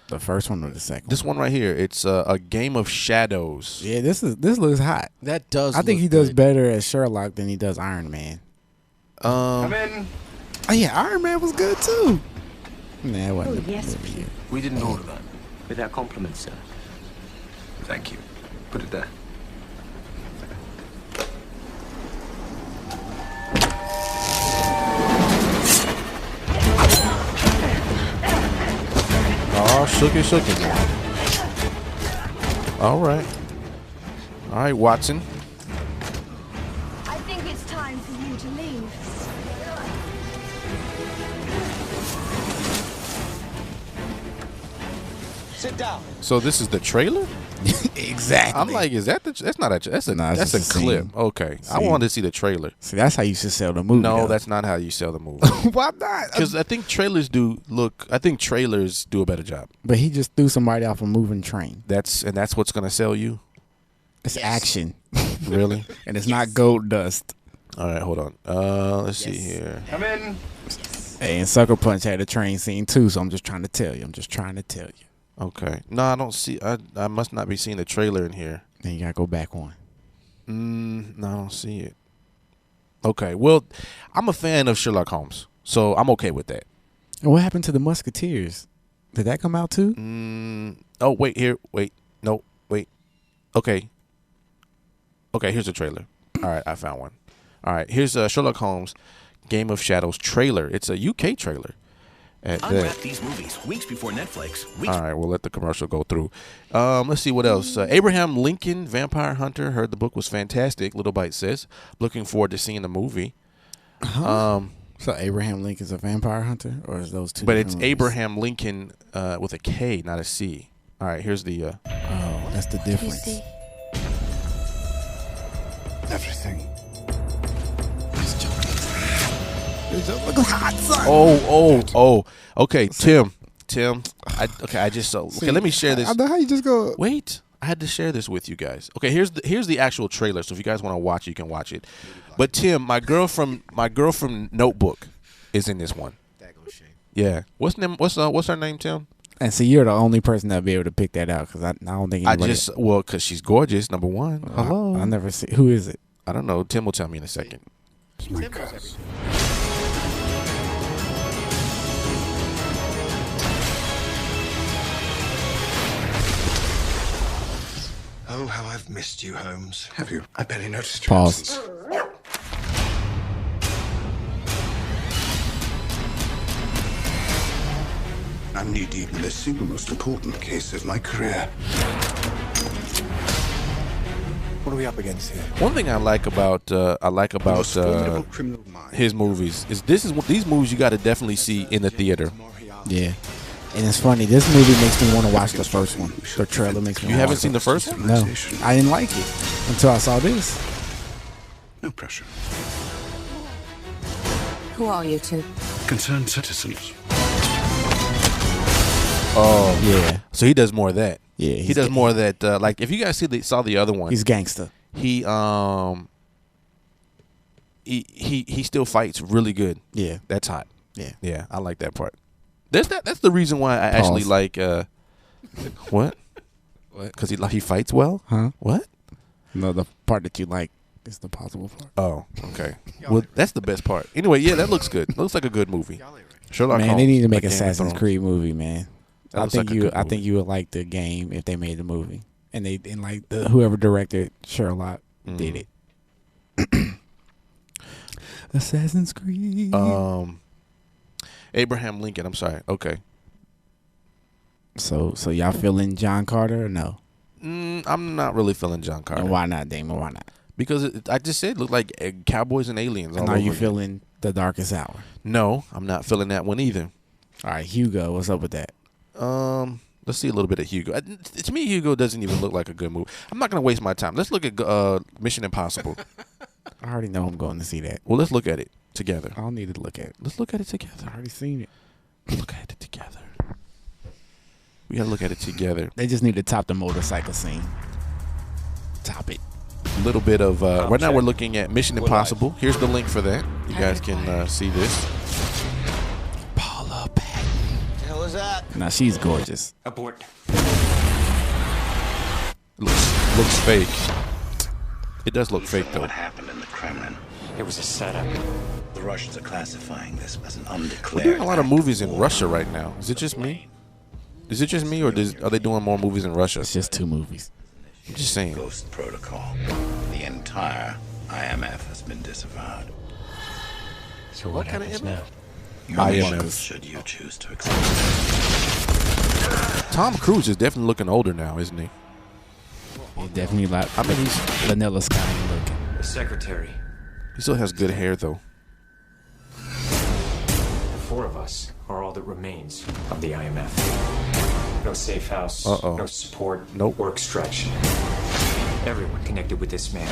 The first one or the second? This one right here. It's a Game of Shadows. Yeah, this looks hot. That does. I think look he does good. better as Sherlock than he does Iron Man. in. Oh yeah, Iron Man was good too. Nah, it wasn't. Oh, yes, yeah. We didn't order that. Without compliments, sir. Thank you. Put it there. Oh, shook it. All right, Watson. I think it's time for you to leave. Sit down. So this is the trailer? Exactly. I'm like, is that that's not a that's a Nah, it's that's a just a clip. scene. Okay, I See. wanted to see the trailer. See, that's how you should sell the movie. No, though. that's not how you sell the movie. Why not? Because I think trailers do look. I think trailers do a better job. But he just threw somebody off a moving train. That's what's gonna sell you. It's action, Really? and it's not gold dust. All right, hold on. Let's see here. Come in. Hey, and Sucker Punch had a train scene too, so I'm just trying to tell you. Okay. No, I don't see. I must not be seeing the trailer in here. Then you gotta go back one. No, I don't see it. Okay. Well, I'm a fan of Sherlock Holmes, so I'm okay with that. And what happened to the Musketeers? Did that come out too? Oh, wait here. Wait. No. Wait. Okay. Okay. Here's the trailer. All right, I found one. All right. Here's Sherlock Holmes Game of Shadows trailer. It's a UK trailer. Unwrap these movies weeks before Netflix. All right, we'll let the commercial go through. Let's see what else. Abraham Lincoln, Vampire Hunter. Heard the book was fantastic. Little Bite says. Looking forward to seeing the movie. So Abraham Lincoln's a vampire hunter, or is those two? But it's different movies? Abraham Lincoln with a K, not a C. All right, here's the. Oh, that's the difference. Everything. Oh. Okay, Tim. I just okay. Let me share this. I know how you just go. Wait, I had to share this with you guys. Okay, here's the actual trailer. So if you guys want to watch it, you can watch it. But Tim, my girl from Notebook is in this one. Yeah. What's her name, Tim? And see, you're the only person that'll be able to pick that out because I don't think anybody. Because she's gorgeous. Number one. Hello. I never see. Who is it? I don't know. Tim will tell me in a second. It's my curse. Oh, how I've missed you, Holmes. Have you? I barely noticed your Pause. absence. I'm knee-deep in the single most important case of my career. What are we up against here? One thing I like about Most formidable criminal mind. his movies is these movies you got to definitely see in the theater. Yeah. And it's funny. This movie makes me want to watch the first one. The trailer makes me. You wanna haven't watch seen it. the first one? No, I didn't like it until I saw this. No pressure. Who are you two? Concerned citizens. Oh Yeah. So he does more of that. Yeah, he does more of that. Like if you guys saw the other one, He's gangster. he still fights really good. Yeah. That's hot. Yeah. Yeah, I like that part. That's the reason why I actually Pause. like what? What? Because he fights well. Huh? What? No, the part that you like is the possible part. Oh, okay. Well, that's the best part. Anyway, yeah, that looks good. Looks like a good movie. Sherlock Man, Holmes. they need to make by Game of Assassin's Thrones. Creed movie, man. That I looks think like a good I think movie. you would like the game if they made the movie, and whoever directed Sherlock Mm. did it. Assassin's Creed. Abraham Lincoln. I'm sorry. Okay. So y'all feeling John Carter or no? I'm not really feeling John Carter. And why not, Damon? Why not? Because I just said it looked like cowboys and aliens. And all are you over again. feeling The Darkest Hour? No, I'm not feeling that one either. All right, Hugo, what's up with that? Let's see a little bit of Hugo. To me, Hugo doesn't even look like a good movie. I'm not going to waste my time. Let's look at Mission Impossible. I already know I'm going to see that. Well, let's look at it together. I don't need to look at it. Let's look at it together. I already seen it. Look at it together. We got to look at it together. They just need to top the motorcycle scene. Top it. A little bit of right now we're looking at Mission Impossible. Here's the link for that. You guys can see this. Paula Patton. The hell is that? Now she's gorgeous. Abort. Looks fake. It does look fake though. What happened in the Kremlin? It was a setup. The Russians are classifying this as an We're undeclared. doing a lot of act movies in war Russia right now. Is it just me? Is it just me, or are they doing more movies in Russia? It's just 2 movies. I'm just saying. Ghost protocol. The entire IMF has been disavowed. So what happens now? IMF. Should you choose to accept? Tom Cruise is definitely looking older now, isn't he? He's definitely like, I mean, he's Vanilla Sky looking. The secretary. He still has good hair though. four of us are all that remains of the IMF. No safe house, no support, or extraction. Everyone connected with this man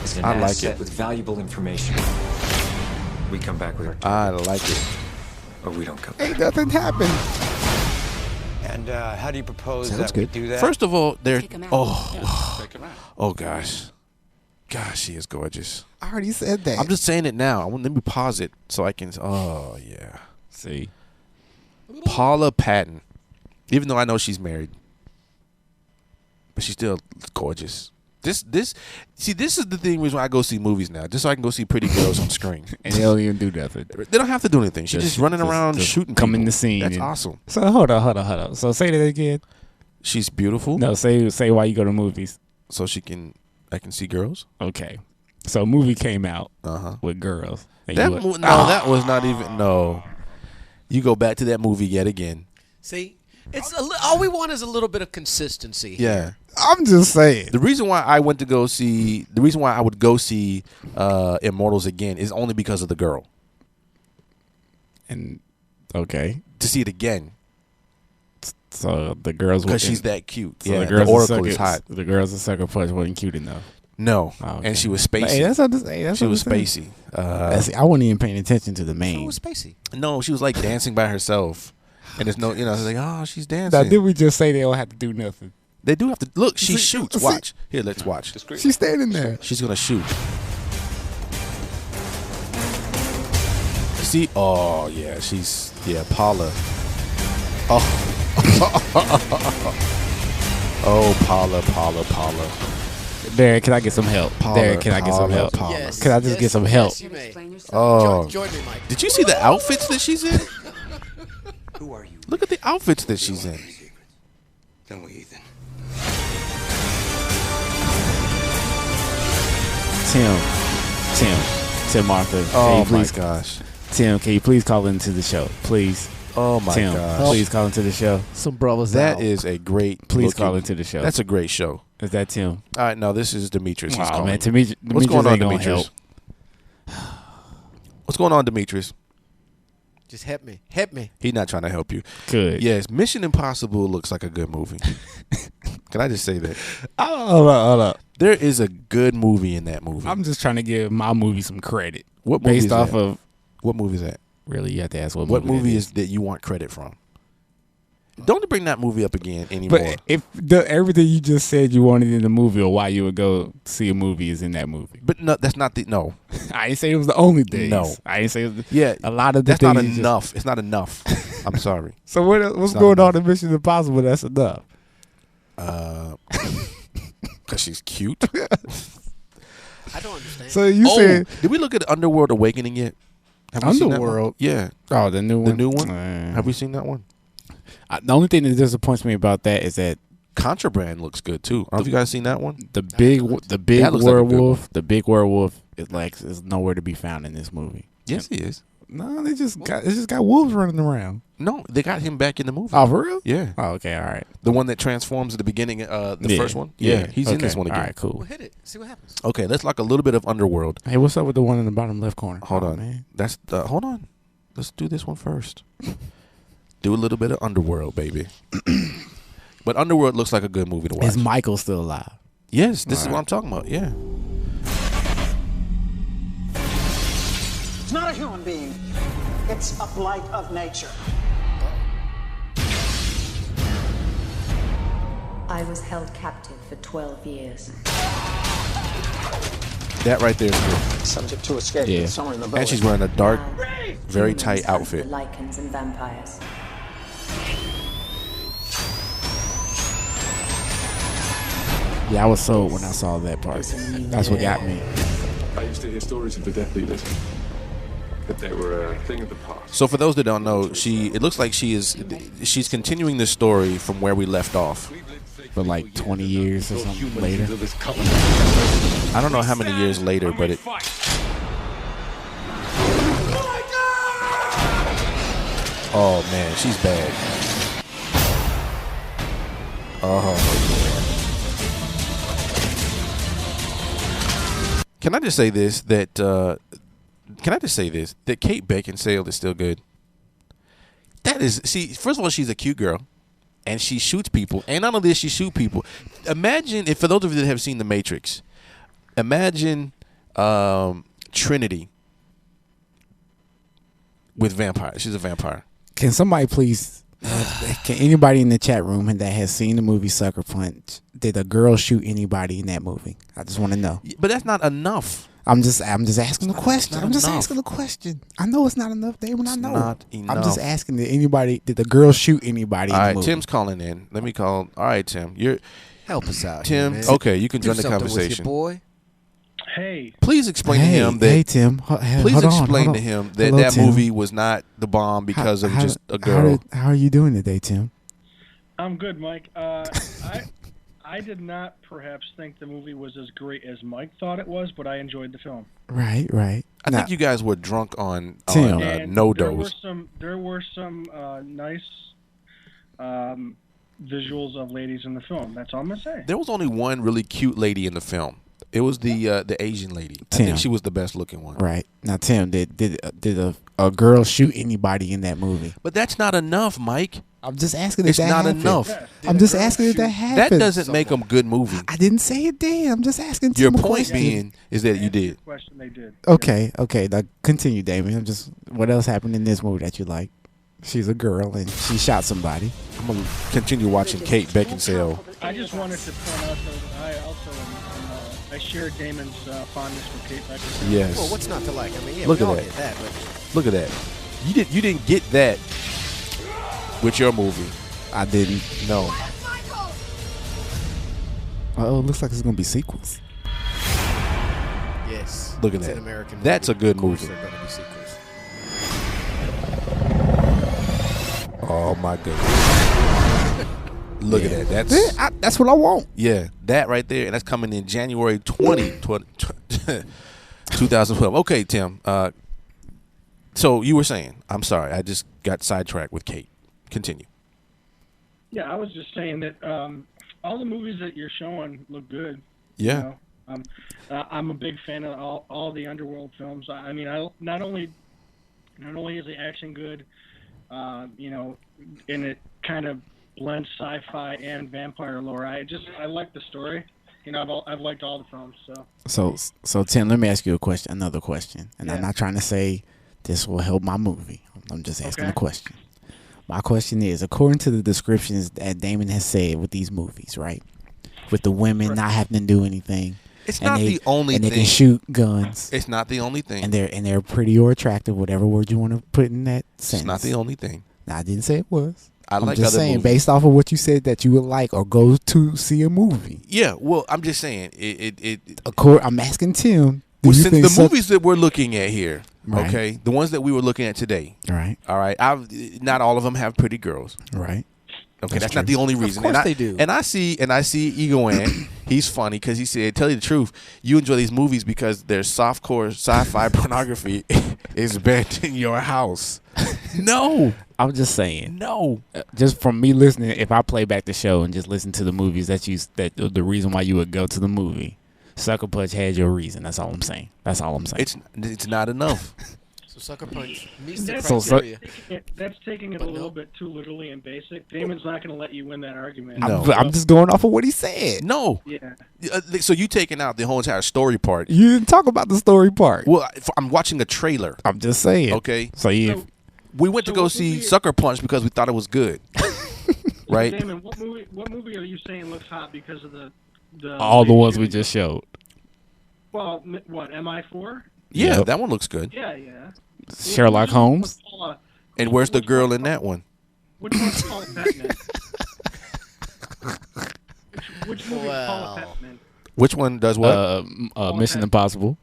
is an asset with valuable information. We come back with our I like it. Or we don't come back. Ain't nothing happened. And how do you propose Sounds that we good. do that? First of all, they're Take him out. oh gosh, she is gorgeous. I already said that. I'm just saying it now. Let me pause it so I can. Oh yeah. See. Paula Patton. Even though I know she's married, but she's still gorgeous. This is the thing reason why I go see movies now, just so I can go see pretty girls on screen. And they don't even do nothing. They don't have to do anything. She's just running around shooting come people. in the scene. That's awesome. So hold on. So say that again. She's beautiful. No, say why you go to movies. So I can see girls. Okay. So a movie came out with girls. And That you went, that was not even You go back to that movie yet again. See, it's all we want is a little bit of consistency. Yeah. I'm just saying. The reason why I would go see Immortals again is only because of the girl. And okay. To see it again. So the girls because she's that cute. So yeah, the girls Oracle is hot. The girls in Sucker Punch wasn't cute enough. No, okay. And she was spacey. Hey, she was spacey. I wasn't even paying attention to the main. She was spacey. No, she was like dancing by herself, and there's no, it's like, oh, she's dancing. Now, did we just say they don't have to do nothing? They do have to look. She shoots. Watch here. Let's watch. She's standing there. She's gonna shoot. See? Oh yeah, Paula. Oh. Oh, Paula. Derek, can I get some help? Derek, can I get some help? Yes, can I just get some help? Yes, you may. Oh, Join me, Mike. Did you see the outfits that she's in? Who are you? Look at the outfits that she's in. Don't we, Ethan? Tim Arthur. Oh my gosh. Tim, can you please call into the show, please? Oh my Tim, gosh. please call into the show. Some brothers. That is a great. Please call into the show. That's a great show. Is that Tim? All right, no, this is Demetrius. He's calling. Man, Demetrius What's going on, ain't gonna Demetrius? help. What's going on, Demetrius? Just help me. Help me. He's not trying to help you. Good. Yes, Mission Impossible looks like a good movie. Can I just say that? Hold up. There is a good movie in that movie. I'm just trying to give my movie some credit. What movie based is off that? of? What movie is that? Really, you have to ask what movie is that you want credit from? Don't bring that movie up again anymore. But if everything you just said you wanted in the movie or why you would go see a movie is in that movie. But no, that's not the no. I didn't say it was the only thing. No, I didn't say it was yeah. A lot of the that's not things enough. It's not enough. I'm sorry. So what's going on in Mission Impossible? That's enough. Because she's cute. I don't understand. So you said, did we look at Underworld Awakening yet? Have we seen that one? Underworld? Yeah. Oh, the new one. The new one. Have we seen that one? The only thing that disappoints me about that is that Contraband looks good too. Have you guys seen that one? the big That looks like a good werewolf, one. the big werewolf is nowhere to be found in this movie. Yes, he is. No, they just got wolves running around. No, they got him back in the movie. Oh, for real? Yeah. Oh, okay, all right. The one that transforms at the beginning, the first one. Yeah, he's in this one again. All right, cool. Well, hit it. See what happens. Okay, let's lock a little bit of Underworld. Hey, what's up with the one in the bottom left corner? Hold on, man. that's hold on. Let's do this one first. Do a little bit of Underworld, baby. But Underworld looks like a good movie to watch. Is Michael still alive? Yes, this is what I'm talking about. Yeah. It's not a human being. It's a blight of nature. I was held captive for 12 years. That right there is good. Subject to escape. Yeah. Somewhere in the belly. And she's wearing a dark, very Humans tight hunt outfit. for lichens and vampires. Yeah, I was sold when I saw that part. That's what got me. I used to hear stories of the Death Eaters, that they were a thing of the past. So for those that don't know, it looks like she's continuing the story from where we left off. For like 20 years or something later. I don't know how many years later, but it. Oh man, she's bad. Oh. Can I just say this that Kate Beckinsale is still good? That is, see, first of all, she's a cute girl, and she shoots people. And not only does she shoot people, imagine, if for those of you that have seen The Matrix, imagine Trinity with vampires. She's a vampire. Can somebody please, can anybody in the chat room that has seen the movie Sucker Punch, did a girl shoot anybody in that movie? I just want to know. But that's not enough. I'm just asking the question. I'm just enough. asking the question. I know it's not enough, Damon. I know. Not enough. I'm just asking, did the girl shoot anybody in All the right, movie? Tim's calling in. Let me call. All right, Tim. Help us out, Tim. here, man. Okay, you can Do join the something with conversation. your boy. Hey. Please explain to him that. Hey, Tim. Please explain to him that Hello, that Tim. movie was not the bomb because of just a girl. How are you doing today, Tim? I'm good, Mike. I did not perhaps think the movie was as great as Mike thought it was, but I enjoyed the film. Right. I think you guys were drunk on Tim. no There dose. were some nice visuals of ladies in the film. That's all I'm gonna say. There was only one really cute lady in the film. It was the Asian lady. I Tim. think she was the best looking one. Right. Now, Tim, did a girl shoot anybody in that movie? But that's not enough, Mike. I'm just asking It's if that not happened. enough. I'm just asking if that happened. That doesn't make them good movie. I didn't say it did. I'm just asking Your Tim a point question. being is that you did. Question they did. Okay. Now continue, Damien. What else happened in this movie that you like? She's a girl and she shot somebody. I'm gonna continue watching Kate Beckinsale. I just wanted to point out that I also I share Damon's fondness for Kate Beckinsale. Yes. Well, what's not to like? I mean, yeah, Look we at all that. get that, but Look at that. You didn't get that with your movie. I didn't. No. Oh, it looks like it's gonna be sequels. yes. Look at It's that. an American That's movie. a good Of course movie. they're gonna be sequels. Oh my goodness. Look at that. That's what I want. Yeah, that right there, and that's coming in January 2012. Okay, Tim. So you were saying, I'm sorry, I just got sidetracked with Kate. Continue. Yeah, I was just saying that all the movies that you're showing look good. Yeah. You know? I'm a big fan of all the Underworld films. I mean, not only is the action good, you know, and it kind of blends sci-fi and vampire lore. I like the story. You know, I've liked all the films. So Tim, let me ask you another question, and I'm not trying to say this will help my movie. I'm just asking a question. My question is, according to the descriptions that Damon has said with these movies, right? With the women not having to do anything. It's not the only thing. thing. And they can shoot guns. It's not the only thing. And they're pretty or attractive, whatever word you want to put in that sentence. It's not the only thing. No, I didn't say it was. I'm like other just saying, movies. based off of what you said that you would like or go to see a movie. Yeah, well, I'm just saying I'm asking Tim. Well, since the movies that we're looking at here, Right. okay, the ones that we were looking at today, Right. all right, not all of them have pretty girls, right? Okay, that's true. not the only reason. Of course and they do. And I see Egoan. He's funny because he said, "Tell you the truth, you enjoy these movies because their softcore sci-fi pornography is banned in your house." No, I'm just saying. No, just from me listening, if I play back the show and just listen to the movies that the reason why you would go to the movie, Sucker Punch had your reason. That's all I'm saying. That's all I'm saying. It's not enough. So Sucker Punch meets the That's criteria. that's taking it a little bit too literally and basic. Damon's not going to let you win that argument. No. I'm just going off of what he said. No. Yeah. So you taking out the whole entire story part? You didn't talk about the story part. Well, I'm watching a trailer. I'm just saying. Okay. So we went to go see Sucker Punch because we thought it was good. Right? Damon, what movie are you saying looks hot because of the all the ones we just showed. Well, what, MI4? Yeah, Yep. that one looks good. Yeah. Sherlock Holmes. And where's the girl in that one? Which one's Paula Patton? Which movie is Paula Patton? Which one does what? Mission Impossible.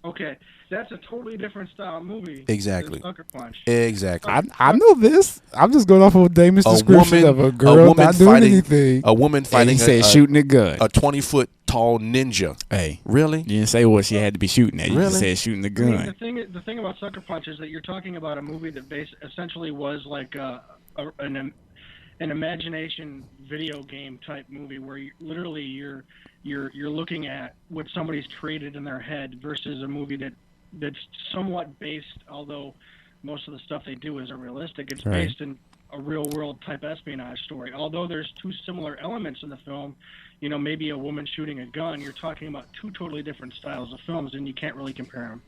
Okay, that's a totally different style movie. Exactly. than Sucker Punch. Exactly. I know this. I'm just going off of Damon's description of a girl not doing anything. A woman fighting. And he said shooting a gun. A 20-foot tall ninja. Hey, really? You didn't say what she had to be shooting at. You just said shooting the gun. I mean, the thing about Sucker Punch is that you're talking about a movie that essentially was like an imagination video game type movie where you're looking at what somebody's created in their head versus a movie that's somewhat based, although most of the stuff they do isn't realistic. It's Right. based in a real-world type espionage story. Although there's two similar elements in the film, maybe a woman shooting a gun, you're talking about two totally different styles of films, and you can't really compare them.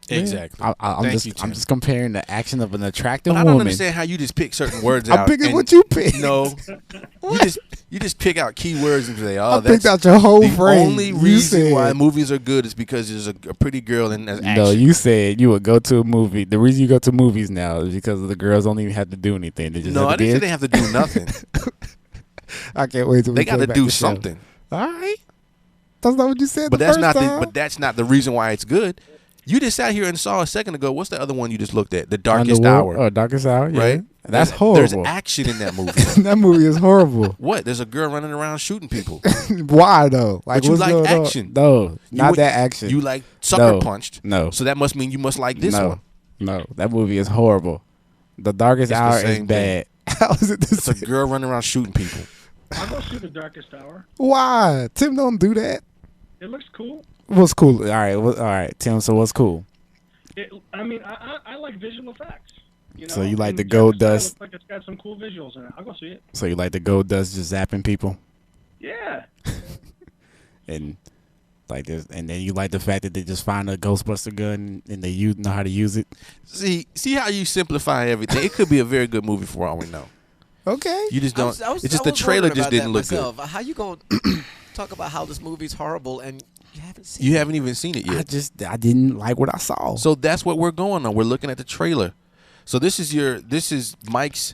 Exactly. I'm just comparing the action of an attractive But I woman. don't understand how you just pick certain words out. I'm picking and- what you pick. No, you just pick out key words and say, "Oh, I that's picked out your whole the phrase. only You reason said- why movies are good is because there's a pretty girl and there's action." No, you said you would go to a movie. The reason you go to movies now is because the girls don't even have to do anything. They just No, have I to didn't be say they have to do nothing. I can't wait till They we got play to back do the show. something. All right, that's not what you said. But the that's first not time. but that's not the reason why it's good. You just sat here and saw a second ago. What's the other one you just looked at? The Darkest Underworld? Hour. Oh, Darkest Hour, yeah. Right? That's There's horrible. action in that movie. That movie is horrible. What? There's a girl running around shooting people. Why though? But you what's like going on? action. No, not would- that action. You like sucker No. punched. No. So that must mean you must like this no. one. No, that movie is horrible. The Darkest It's the Hour is same bad. How is it the It's a same? girl running around shooting people. I'll go see The Darkest Hour. Why? Tim don't do that. It looks cool. What's cool? All right, Tim. So what's cool? I like visual effects. So you like and the gold Darkest dust? Hour looks like it's got some cool visuals in it. I'll go see it. So you like the gold dust just zapping people, Yeah. and like this, and then you like the fact that they just find a Ghostbuster gun and they know how to use it. See how you simplify everything. It could be a very good movie for all we know. Okay. You just don't. I was it's just the trailer wondering just about didn't that look myself. good. How you gonna talk about how this movie's horrible and you haven't seen You it? haven't even seen it yet. I didn't like what I saw. So that's what we're going on. We're looking at the trailer. So this is Mike's.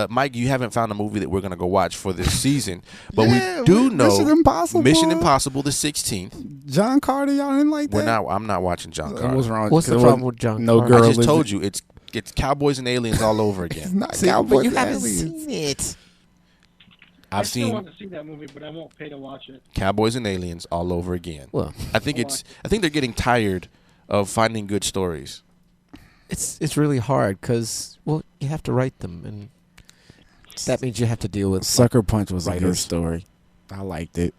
Mike, you haven't found a movie that we're gonna go watch for this season, but Yeah, we do know Mission Impossible. Mission Impossible, the 16th. John Carter, y'all didn't like that. We're not. I'm not watching John Carter. What's wrong? What's the 'Cause it problem wasn't- with John No Carter? girl. I just is- told you it's cowboys and aliens all over It's again. not See, Cowboys but you and haven't Aliens. seen it. I I've still seen want to see that movie, but I won't pay to watch it. cowboys and aliens all over again. Well, I think they're getting tired of finding good stories. it's really hard because you have to write them, and that means you have to deal with Sucker Punch was a good writers. story. I liked it.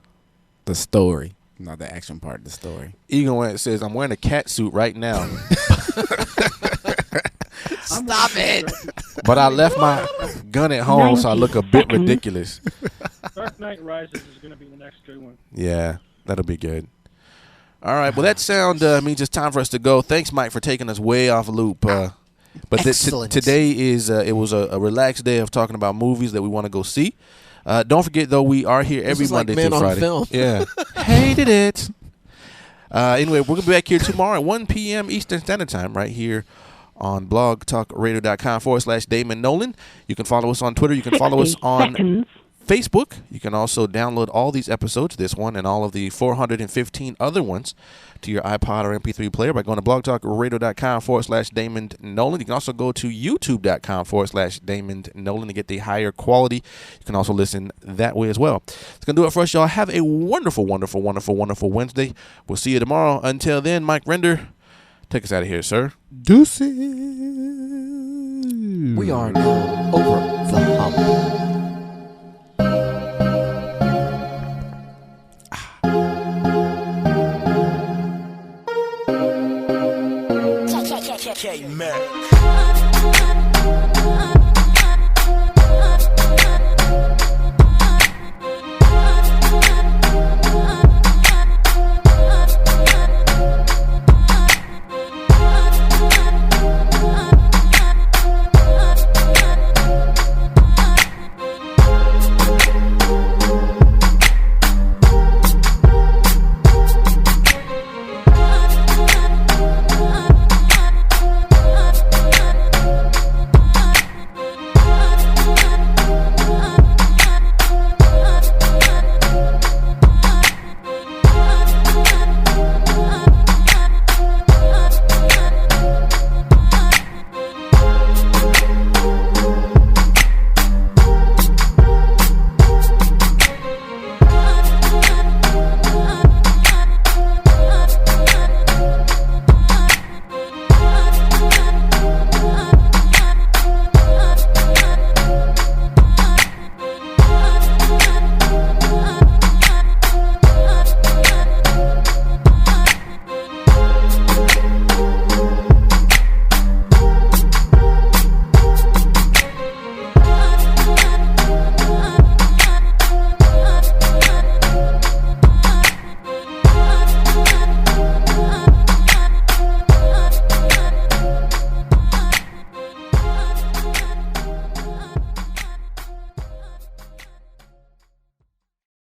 The story, not the action part. The story. Egon says, "I'm wearing a cat suit right now, Stop it! but I left my gun at home, so I look a bit ridiculous." Dark Knight Rises is going to be the next good one. Yeah, that'll be good. All right, well, that sound means it's time for us to go. Thanks, Mike, for taking us way off loop. But Excellent. today is it was a relaxed day of talking about movies that we want to go see. Don't forget, though, we are here every is like Monday Man through on Friday. Film. Yeah, hated it. Anyway, we're going to be back here tomorrow at 1 p.m. Eastern Standard Time right here on blogtalkradio.com/Damond Nollan. You can follow us on Twitter. You can follow us on Facebook. You can also download all these episodes, this one and all of the 415 other ones, to your iPod or MP3 player by going to blogtalkradio.com/Damond Nollan. You can also go to youtube.com/Damond Nollan to get the higher quality. You can also listen that way as well. It's going to do it for us, y'all. Have a wonderful, wonderful, wonderful, wonderful Wednesday. We'll see you tomorrow. Until then, Mike Render, take us out of here, sir. Deuces. We are now over the hump.